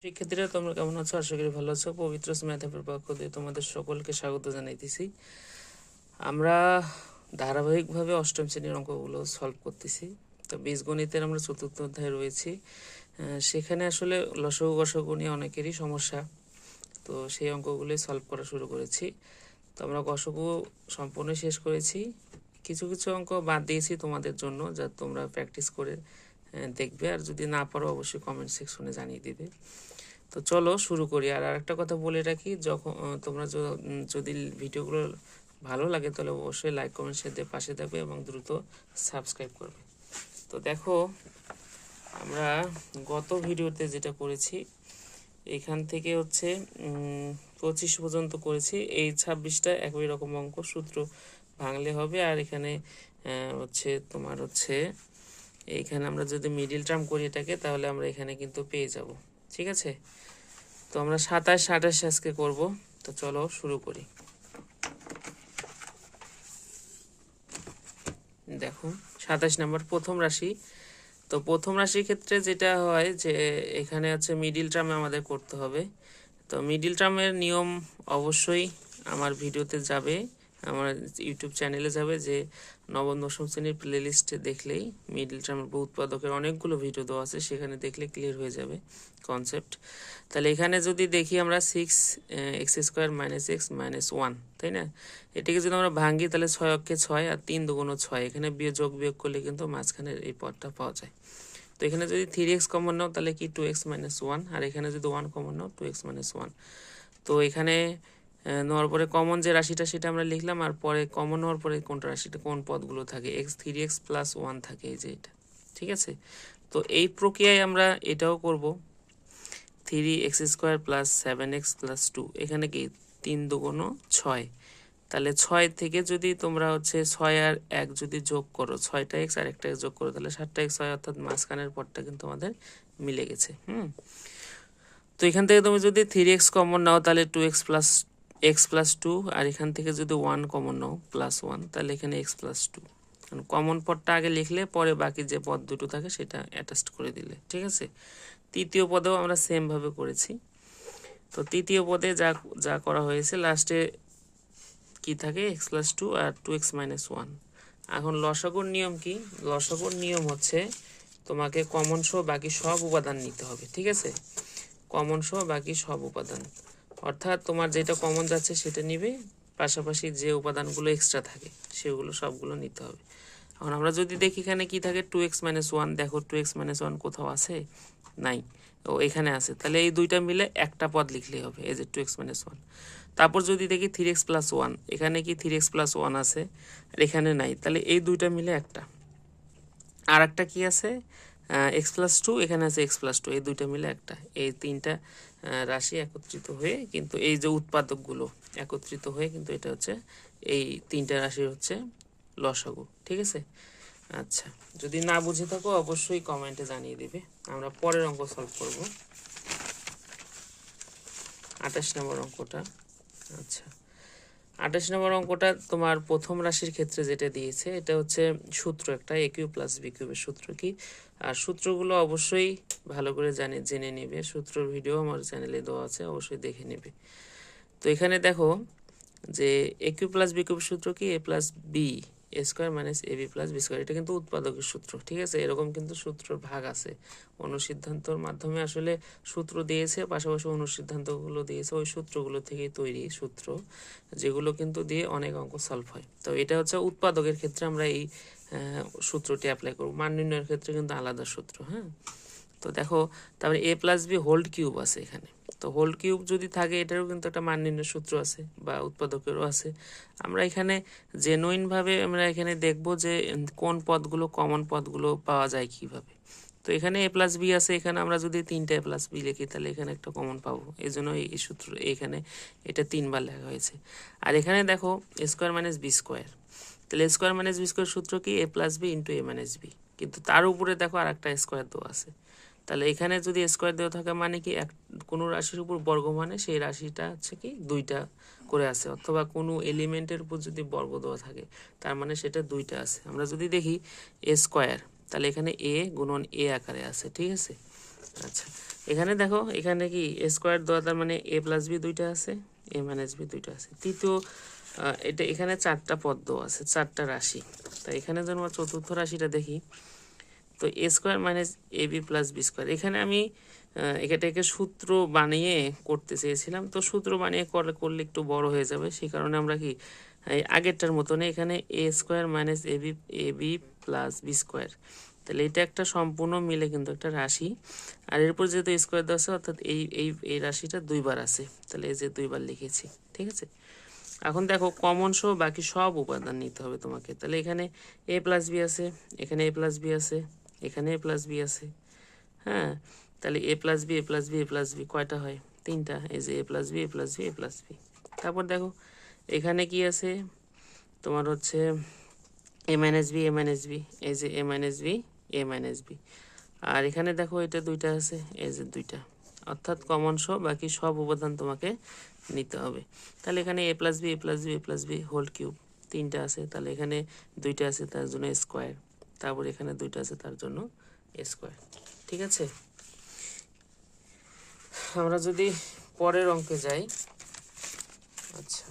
শিক্ষার্থীরা তোমরা কেমন আছো? আশা করি ভালো আছো। পবিত্র ম্যাথ অ্যাপের পক্ষ দিয়ে তোমাদের সকলকে স্বাগত জানাইতেছি। আমরা ধারাবাহিকভাবে অষ্টম শ্রেণীর অঙ্কগুলো সলভ করতেছি। তো বীজগণিতের আমরা চতুর্থ অধ্যায়ে রয়েছি। সেখানে আসলে লসাগু গসাগু নিয়ে অনেকেরই সমস্যা, তো সেই অঙ্কগুলোই সলভ করা শুরু করেছি। তো আমরা গসাগু সম্পূর্ণ শেষ করেছি, কিছু কিছু অঙ্ক বাদ দিয়েছি তোমাদের জন্য, যা তোমরা প্র্যাকটিস করে দেখবে। আর যদি না পারো অবশ্যই কমেন্ট সেকশনে জানিয়ে দিবে। তো চলো শুরু করি। আর আরেকটা কথা বলে রাখি, যখন তোমরা যদি ভিডিওগুলো ভালো লাগে তাহলে অবশ্যই লাইক কমেন্ট শেয়ার দিয়ে পাশে থাকবে এবং দ্রুত সাবস্ক্রাইব করবে। তো দেখো, আমরা গত ভিডিওতে যেটা করেছি এখান থেকে হচ্ছে 25 পর্যন্ত করেছি। এই 26টা একই রকম অঙ্ক, সূত্র ভাঙলে হবে। আর এখানে তোমার এইখানে আমরা যদি মিডিল টার্ম করি এটাকে, তাহলে আমরা এখানে কিন্তু পেয়ে যাব। ঠিক আছে, তো আমরা 27, 28 আজকে করব। তো চলো শুরু করি। দেখো 27 নম্বর প্রথম রাশি। তো প্রথম রাশির ক্ষেত্রে যেটা হয় যে এখানে মিডিল টার্মে আমাদের করতে হবে। তো মিডিল টার্মের নিয়ম অবশ্যই আমার ভিডিওতে যাবে, আমার ইউটিউব চ্যানেলে যাবে, যে নবম দশম শ্রেণীর প্লে লিস্টে দেখলেই মিডিল টার্মের বহুৎপাদকের অনেকগুলো ভিডিও দেওয়া আছে, সেখানে দেখলে ক্লিয়ার হয়ে যাবে কনসেপ্ট। তাহলে এখানে যদি দেখি আমরা 6x² - x - 1, তাই না? এটাকে যদি আমরা ভাঙি তাহলে 6 অক্ষে 6 আর 3 দুগুণ 6, এখানে বিয়োগ করলে কিন্তু মাঝখানের এই পদটা পাওয়া যায়। তো এখানে যদি 3x কমন নাও তাহলে কি 2x - 1, আর এখানে যদি 1 কমন নাও 2x - 1। তো এখানে নেওয়ার পরে কমন যে রাশিটা সেটা আমরা লিখলাম, আর পরে কমন নেওয়ার পরে কোনটা রাশিটা কোন পদগুলো থাকে, 3x + 1 থাকে, এই যে এটা। ঠিক আছে, তো এই প্রক্রিয়ায় আমরা এটাও করব। 3x² + 7x + 2, এখানে কি 3 দুগুণ 6, তাহলে 6 থেকে যদি তোমরা 6 আর 1 যদি যোগ করো, 6টা x আর একটা x যোগ করো, তাহলে 7টা x হয়, অর্থাৎ মাঝখানের পদটা কিন্তু আমাদের মিলে গেছে। তো এখান থেকে তুমি যদি 3x কমন নাও তাহলে 2x + x + 2, আর এখান থেকে যদি 1 কমন নাও +1, তাহলে এখানে x + 2। কমন পদটা আগে লিখলে পরে বাকি যে পদ দুটো থাকে সেটা অ্যাটাচড করে দিলে। ঠিক আছে, তৃতীয় পদেও আমরা সেম ভাবে করেছি। তো তৃতীয় পদে যা যা করা হয়েছে, লাস্টে কি থাকে x + 2 আর 2x - 1। এখন লসাগুর নিয়ম কি? লসাগুর নিয়ম তোমাকে কমন সহ বাকি সব উপাদান নিতে হবে। ঠিক আছে, কমন সহ বাকি সব উপাদান, অর্থাৎ তোমার যেটা কমন যাচ্ছে সেটা নিবে, পাশাপাশি যে উপাদানগুলো এক্সট্রা থাকে সেগুলো সবগুলো নিতে হবে। এখন আমরা যদি দেখি এখানে কি থাকে, 2x - 1, দেখো 2x - 1 কোথাও আছে? নাই, ও এখানে আছে। তাহলে এই দুইটা মিলে একটা পদ লিখলেই হবে, এই যে 2x - 1। তারপর যদি দেখি 3x + 1, এখানে কি 3x + 1 আছে, আর এখানে নাই, তাহলে এই দুইটা মিলে একটা। আর একটা কি আছে, x + 2, এখানে আছে x + 2, এই দুইটা মিলে একটা। এই তিনটা রাশি একত্রিত হয়ে কিন্তু এই যে উৎপাদকগুলো একত্রিত হয়ে কিন্তু এটা এই তিনটা রাশির লসাগু। ঠিক আছে, আচ্ছা, যদি না বুঝে থাকো অবশ্যই কমেন্টে জানিয়ে দিবে। আমরা পরের অঙ্ক সলভ করব, 28 নম্বর অঙ্কটা। আচ্ছা, 28 নম্বর অঙ্কটা তোমার প্রথম রাশির ক্ষেত্রে যেটা দিয়েছে, এটা সূত্র একটা, a³ + b³ এর সূত্র কি। আর সূত্রগুলো অবশ্যই ভালো করে জেনে নেবে, সূত্রের ভিডিও আমার চ্যানেলে দেওয়া আছে, অবশ্যই দেখে নেবে। তো এখানে দেখো যে a³ + b³ সূত্র কি, a + b² - ab + b², এটা কিন্তু উৎপাদকের সূত্র। ঠিক আছে, এরকম কিন্তু সূত্রের ভাগ আছে, অনুসিদ্ধান্তর মাধ্যমে আসলে সূত্র দিয়েছে, পাশাপাশি অনুসিদ্ধান্তগুলো দিয়েছে, ওই সূত্রগুলো থেকেই তৈরি সূত্র, যেগুলো কিন্তু দিয়ে অনেক অঙ্ক সলভ হয়। তো এটা উৎপাদকের ক্ষেত্রে আমরা এই সূত্রটি অ্যাপ্লাই করব, মান নির্ণয়ের ক্ষেত্রে কিন্তু আলাদা সূত্র। হ্যাঁ, তো দেখো, তারপরে a+b² আছে এখানে। তো হোল কিউব যদি থাকে, এটারও কিন্তু একটা মান নির্ণয়ের সূত্র আছে, বা উৎপাদকেরও আছে। আমরা এখানে জেনুইনভাবে আমরা এখানে দেখব যে কোন পদগুলো, কমন পদগুলো পাওয়া যায় কিভাবে। তো এখানে a+b আছে, এখানে আমরা যদি 3টা a+b লিখি তাহলে এখানে একটা কমন পাবো, এই জন্য এই সূত্র এখানে এটা 3বার লেখা হয়েছে। আর এখানে দেখো a² - b², তাহলে a² - b² সূত্র কি, a + b × a - b, কিন্তু তার উপরে দেখো আর একটা স্কোয়ার দেওয়া আছে। তাহলে এখানে যদি স্কোয়ার দেওয়া থাকে মানে কি, কোনো রাশির উপর বর্গ মানে সেই রাশিটা কি 2টা করে আছে, অথবা কোনো এলিমেন্টের উপর যদি বর্গ দেওয়া থাকে তার মানে সেটা 2টা আছে। আমরা যদি দেখি a², তাহলে এখানে a × a আকারে আছে। ঠিক আছে, আচ্ছা, এখানে দেখো, এখানে কি এ স্কোয়ার দেওয়া, তার মানে এ প্লাস বি দুইটা আছে, এ মাইনাস বি দুইটা আছে। তৃতীয় এটা এখানে চারটা পদ দেওয়া আছে, চারটা রাশি। তাই এখানে যেন আমরা চতুর্থ রাশিটা দেখি, তো এ square minus A B plus B square. এখানে আমি এটাকে সূত্র বানিয়ে করতে চেয়েছিলাম, তো সূত্র বানিয়ে করলে একটু বড় হয়ে যাবে, সেই কারণে আমরা কি এই আগেরটার মতনই এখানে এ square minus A B plus B square. তাহলে এটা একটা সম্পূর্ণ মিলে কিন্তু একটা রাশি। আর এরপর যেহেতু স্কোয়ার দেওয়া আছে, অর্থাৎ এই রাশিটা দুইবার আছে, তাহলে এই যে দুইবার লিখেছি। ঠিক আছে, এখন দেখো কমন সহ বাকি সব উপাদান নিতে হবে তোমাকে। তাহলে এখানে এ প্লাস বি আছে, এখানে এ প্লাস বি আছে, এখানে এ প্লাস বি আছে। হ্যাঁ, তাহলে এ plus B A plus B A plus B কয়টা হয়? তিনটা। এই যে এ plus B A plus B A plus B. তারপর দেখো এখানে কি আছে তোমার হচ্ছে এ minus B A minus B, এই যে এ minus B A minus B. আর এখানে দেখো এটা দুইটা আছে, এই যে দুইটা। অর্থাৎ কমন সহ বাকি সব উপাদান তোমাকে নিতে হবে। তাহলে এখানে এ plus B A plus B A plus B whole cube তিনটা আছে, তাহলে এখানে দুইটা আছে তার জন্য স্কোয়ার, তারপর এখানে দুইটা আছে তার জন্য স্কোয়ার। ঠিক আছে, আমরা যদি পরের অঙ্কে যাই। আচ্ছা,